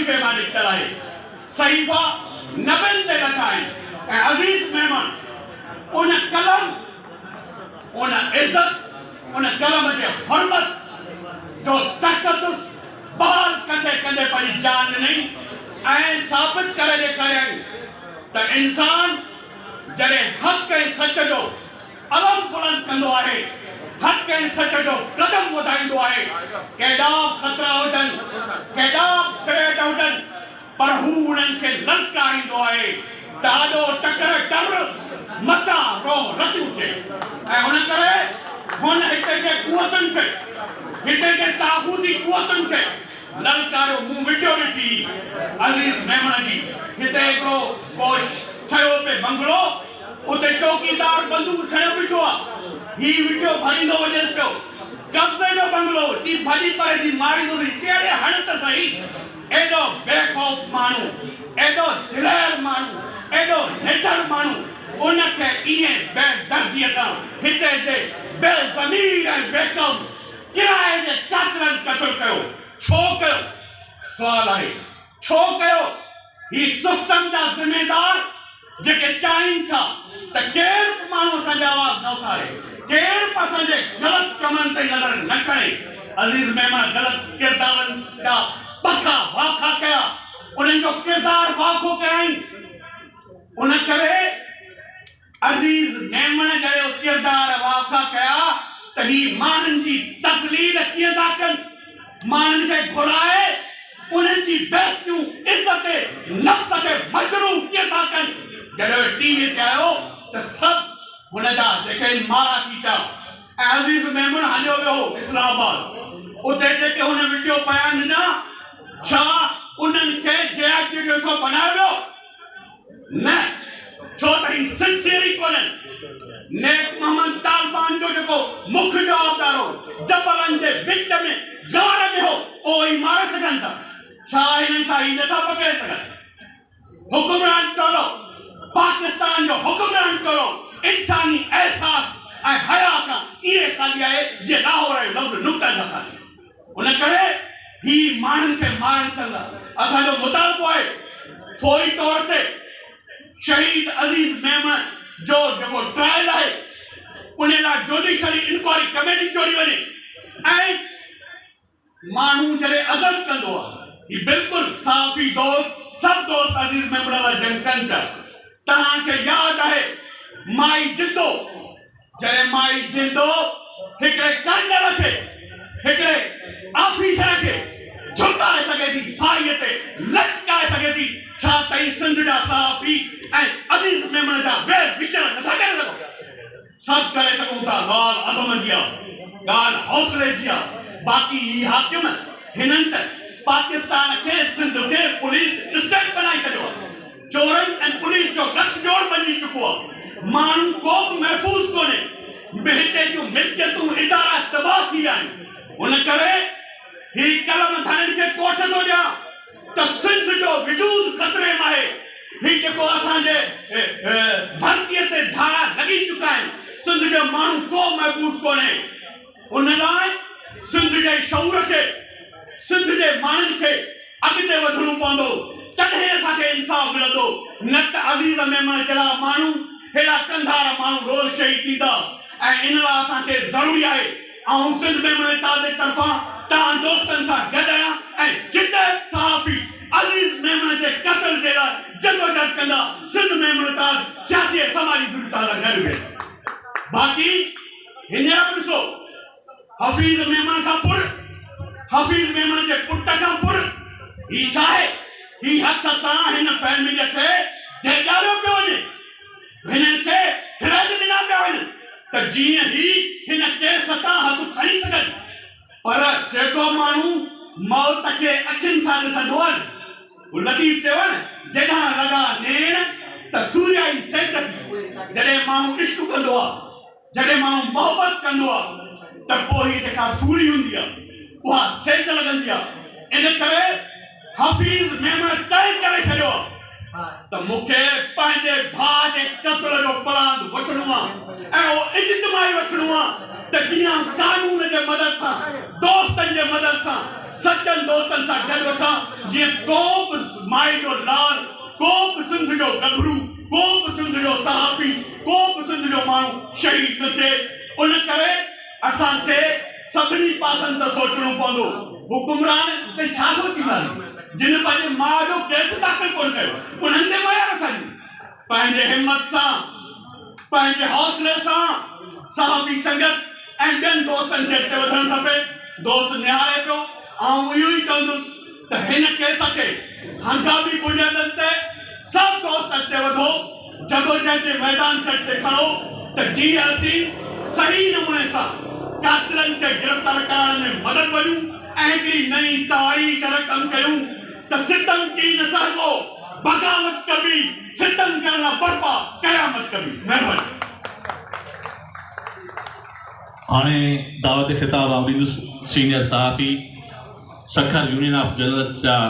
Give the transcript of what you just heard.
सहीफ़े मां निकतल आहे। सहीफ़ा नबन ते लथा आहिनि ऐं अज़ीज़ महिमान उन कलम, उन इज़्ज़त, उन कलम जे हुर्मत जो तक़दुस बहाल कंदे कंदे पंहिंजी जान ॾिनई ऐं साबित करे ॾेखारियई त इंसान जॾहिं हक़ ऐं सच जो अलम बुलंद कंदो आहे, हक़ ऐं सच जो कदम वधाईंदो आहे, केॾा ख़तरा हुजनि, केॾा थ्रेट हुजनि, पर हू उन्हनि खे ललकारींदो आहे। ॾाढो टकर डर मतां रोह रतियूं थिए ऐं हुन करे हुन हिते जे कुवतनि खे, हिते जे ताक़ूती कुवतनि खे ललकारियो। मूं वीडियो ॾिठी अज़ीज़ मेमण जी, हिते हिकिड़ो को ठहियो पे बंगलो, उते चौकीदार बंदूक खणियो बीठो आहे। ही वीडियो भरींदो वञेसि पियो, कब्ज़े जो बंगलो, चीफ भॼी परे जी मारींदोसीं, कहिड़े हण त सही। एॾो बेखौफ़ माण्हू, एॾो दिलेर माण्हू, एॾो निडर माण्हू उनखे इएं बेदर्दीअ सां हिते जे बेज़मीर ऐं बेकम किराए जे कातिलनि क़त्ल कयो। छो कयो? सुवाल आहे छो कयो? ही सिस्टम जा ज़िम्मेदार जेके चाहिनि था त केरु बि माण्हू असांजा आवाज़ न उथारे, केरु बि असांजे ग़लति कमनि ते नज़र न खणे। अज़ीज़ महिमान ग़लति किरदारनि जा पखा वाखा कया, उन्हनि जो किरदार वाखो कयाईं। उन करे अज़ीज़ मेमण जहिड़ो किरदार वाखा कया त ही माण्हुनि जी तज़लील कीअं था कनि, माण्हुनि खे घुराए उन्हनि जी बेइज़तियूं, इज़्ज़त नफ़्स खे मजरूह कीअं था कनि। जॾहिं टीवी ते आयो त सभु हुन जा जेके मारा थी पिया ऐं अज़ीज़ मेमण हलियो वियो इस्लामाबाद, उते जेके हुन वीडियो बयान ॾिना, छा उन्हनि खे JIT जो हिसो बनायो वियो? न, छो त ही सिंसियरी कोन्हनि। नेक मोहम्मद तालिबान जो जेको मुख्य जवाबदार हो, जबलनि जे विच में गार में हो, ओ ही मारे सघनि था। छा हिननि खां ही नथा पकड़े सघनि? हुकुमरान टोलो, पाकिस्तान जो हुकुमरान टोलो इंसानी एहसास ऐं हया खां इहे ख़ाली आहे जीअं लाहौर जो लफ़्ज़ नुक़्ता न ख़ाली। उन करे ही माण्हुनि खे मारण कंदा। असांजो मुतालबो आहे फौरी तौर ते शहीद अज़ीज़ मेमण जो जेको ट्रायल आहे उन लाइ जुडिशरी इंक्वायरी कमेटी जोड़ी वञे ऐं माण्हू जॾहिं अज़ल कंदो आहे, ही बिल्कुलु साफ़ी दोस्त, सभु दोस्त अज़ीज़ मेमण लाइ जंग कनि पिया। तव्हांखे यादि आहे माई जिंदो, जॾहिं माई जिंदो हिकिड़े कर्नल खे, हिकिड़े ऑफिसर खे झुकाए सघे थी, फाईअ ते लटकाए सघे थी, छा तई सिंध जा सहाफ़ी ऐं अज़ीज़ मेमण जा वेर विचर नथा करे सघो? सभु करे सघूं था। ॻाल्हि अज़म जी आहे, ॻाल्हि हौसले जी आहे। बाक़ी ही हाकिम हिननि त पाकिस्तान खे, सिंध खे पुलिस स्टेट बनाए छॾियो आहे। चोरनि ऐं पुलिस जो गठजोड़ बणिजी चुको आहे। माण्हू को बि महफ़ूज़ कोन्हे, हिते जूं मिल्कियतूं इदारा तबाह थी विया आहिनि। उन करे ही कलम धड़नि खे कोठ थो ॾियां त सिंध जो वजूद ख़तरे में आहे। ही जेको असांजे धरतीअ ते धारा लॻी चुका आहिनि, सिंध जो माण्हू को महफ़ूज़ कोन्हे। उन लाइ सिंध जे शऊर खे, सिंध जे माण्हुनि खे अॻिते वधणो पवंदो, तॾहिं असांखे इंसाफ़ मिलंदो। न त अज़ीज़ मेमण जहिड़ा माण्हू, हेड़ा कंधार माण्हू रोज़ शहीद थींदा। ऐं इन लाइ असांखे ज़रूरी आहे ऐं सिंध मेमण ताज़े तरफ़ां तव्हां दोस्तनि सां गॾु आहियां ऐं जिते सहाफ़ी अज़ीज़ मेमण जे क़त्ल जे लाइ जदोजहद कंदा, सिंध मेमण ताज़ सियासी ऐं समाजी दुर्ता सां गॾु वेही। बाक़ी हींअर बि ॾिसो, हफ़ीज़ मेमण खां पुर, हफ़ीज़ मेमण जे पुट खां पुर, ही छा आहे? ही हथ सां हिन फैमिलीअ खे ॾेगारियो पियो वञे, हिननि खे थ्रेड ॾिना पिया वञनि त जीअं ही हिन केस तां हथ खणी सघनि। पर जेको माण्हू मौत खे अखियुनि सां ॾिसंदो आहे, हू लतीफ़ चयो न, जॾहिं लॻा नेण त सूर्य ई सेच थी। जॾहिं माण्हू इश्क कंदो आहे, जॾहिं माण्हू मोहबत कंदो आहे, त पोइ ही जेका सूरी हूंदी आहे उहा सेच लॻंदी आहे। इन करे हफ़ीज़ मेमण तय करे छॾियो त मूंखे पंहिंजे भाउ जे क़त्ल जो प्लान वठिणो आहे ऐं उहो इज्तिमाही वठिणो आहे त जीअं कानून जे मदद सां, दोस्तनि जे मदद सां, सचनि दोस्तनि सां गॾु वठां जीअं को बि माए जो लाल, को बि सिंध जो गभरू, को बि सिंध जो सहाफ़ी, को बि सिंध जो माण्हू शहीद न थिए। उन करे असांखे सभिनी पासनि ते सोचणो पवंदो। हुकुमरान ते छा सोचींदा जिन पंहिंजे माउ जो केस दाख़िल कोन कयो, उन्हनि ते माया वठनि। पंहिंजे हिम्मत सां, पंहिंजे हौसले सां सहाफ़ी संगत ऐं ॿियनि दोस्तनि खे अॻिते वधणु खपे। दोस्त निहारे पियो, आउं इहो ई चवंदुसि त हिन केस खे हंगामी बुनियादनि ते सभु दोस्त अॻिते वधो, जदोजहद जे मैदान ते अॻिते खणो त जीअं असीं सही नमूने सां कातिलनि खे गिरफ़्तार करण में मदद वॾियूं ऐं हिकिड़ी नई तारीख़ रक़म कयूं त सितम की न सहबो, बग़ावत कभी, सितम करना बर्पा, क़यामत कभी। महिरबानी। हाणे दावत ख़िताब आउं ॾींदुसि सीनियर सहाफ़ी सखर यूनियन ऑफ जर्नलिस्ट जा